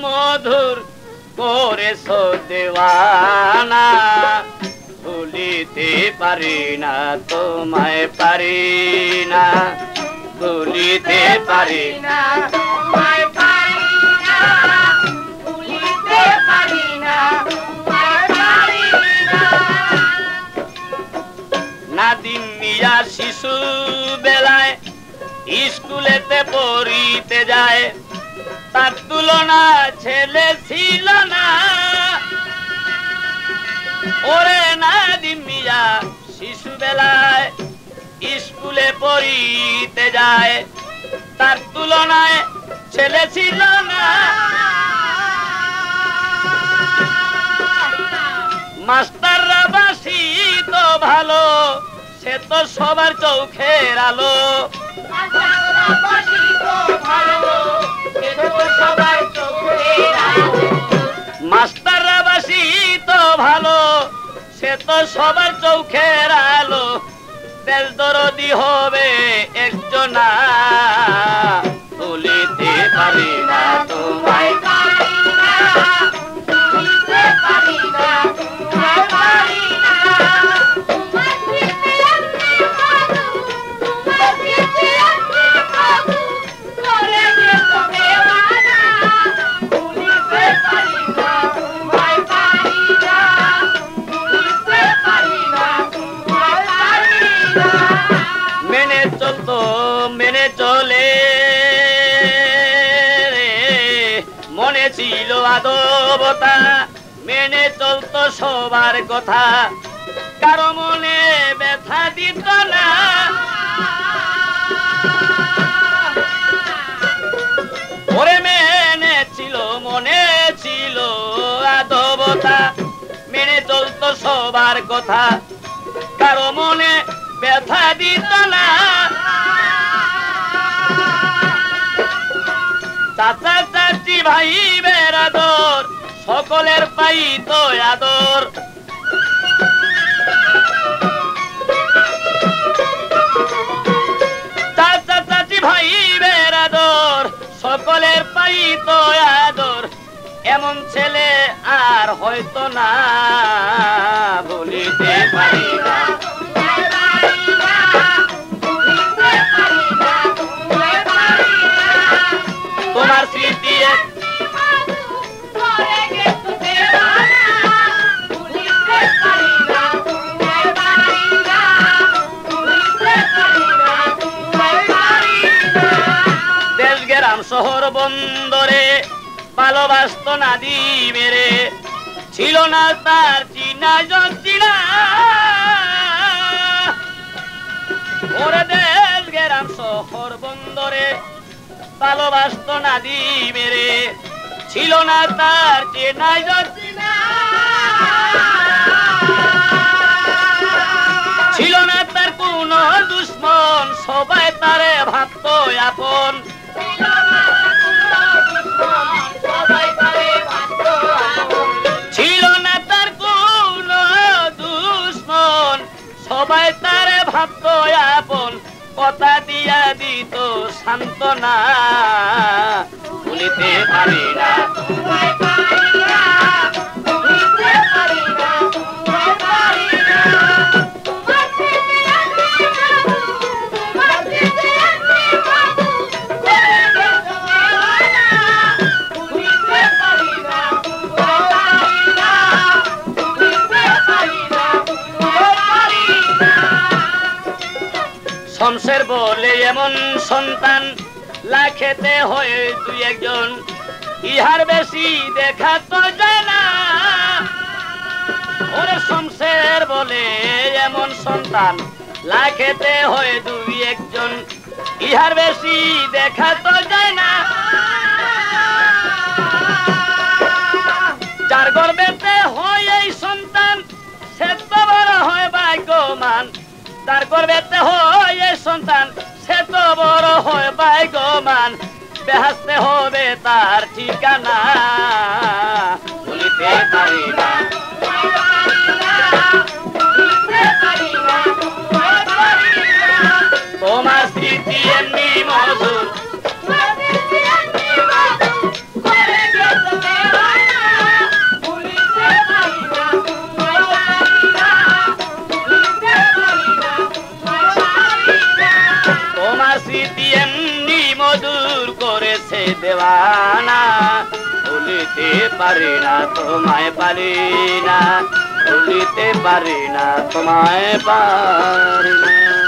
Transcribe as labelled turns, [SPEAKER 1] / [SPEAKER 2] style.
[SPEAKER 1] মধুর করেছো দেওয়ানা, ভুলিতে পারি না তোমায়, পারি না ভুলিতে পারি না তোমায়, পারি না ভুলিতে পারি না তোমায়, পারি না। নাদিম মিয়া শিশু বেলায় স্কুলেতে পড়িতে যায়, তার তুলনা ছেলে ছিল না। ওরে নাদিম মিয়া শিশু বেলায় স্কুলে পড়িতে যায়, তার তুলনায় ছেলে ছিল না। মাস্টাররা বাসি তো ভালো, সে তো সবার চোখের আলো। মাস্টাররা বাসি তো ভালো, সে তো সবার চোখের আলো। দেশ দরদি হবে একজনা, ভুলিতে পারি না তোমায়, পারি না ভুলিতে পারি না তোমায়, পারি না। মেনে চলে মনে ছিল আদবতা, মেনে চলতো সবার কথা, কারো মনে ব্যথা দিত না। ওরে মেনে ছিল মনে ছিল আদবতা, মেনে চলতো সবার কথা, কারো মনে ব্যথা দিত না। চাচা চাচি ভাই বেরাদর সকলের পাইতো আদর। চাচা চাচি ভাই বেরাদর সকলের পাইতো আদর। এমন ছেলে আর হয়তো না, ভুলিতে পারি না। তোমার স্মৃতি দেশ গ্রাম শহর বন্দরে ভালোবাসত নাদিমেরে, ছিল না তার চিনা জচিনা। ওরে দেশ গ্রাম শহর বন্দরে ভালোবাসত নাদিমেরে, ছিল না তার চেনা জচিনা। ছিল না তার কোন দুশ্মন, সবাই তারে ভাবত আপন। ছিল না তার কোন দুশ্মন, সবাই তারে ভাবত আপন। কথা দিয়া দিত সান্ত্বনা, ভুলিতে পারি না তোমায়, পারি না ভুলিতে পারি না তোমায়, পারি না। তোমার স্মৃতি আমি বাবু, তোমার স্মৃতি আমি বাবু, ভুলিতে পারি না তোমায়, পারি না ভুলিতে পারি না তোমায়, পারি না। শমশের বলে এমন সন্তান লাখেতে হয় দুই একজন, ইহার বেশি দেখা তো যায় না। ওরে শমশের বলে এমন সন্তান লাখেতে হয় দুই একজন, ইহার বেশি দেখা তো যায় না। যার গর্বেতে হয় এই সন্তান, সে তো বড় হয় ভাগ্যবান। তার গর্বেতে হয় এই সন্তান, সে তো বড় হয় ভাগ্যবান। বেহেশতে হবে তার ঠিকানা, ভুলিতে পারি না। তোমার স্মৃতি এমনি মধুর, দেওয়ানা ভুলিতে পারি না তোমায় পারি না ভুলিতে পারি না তোমায় পারি না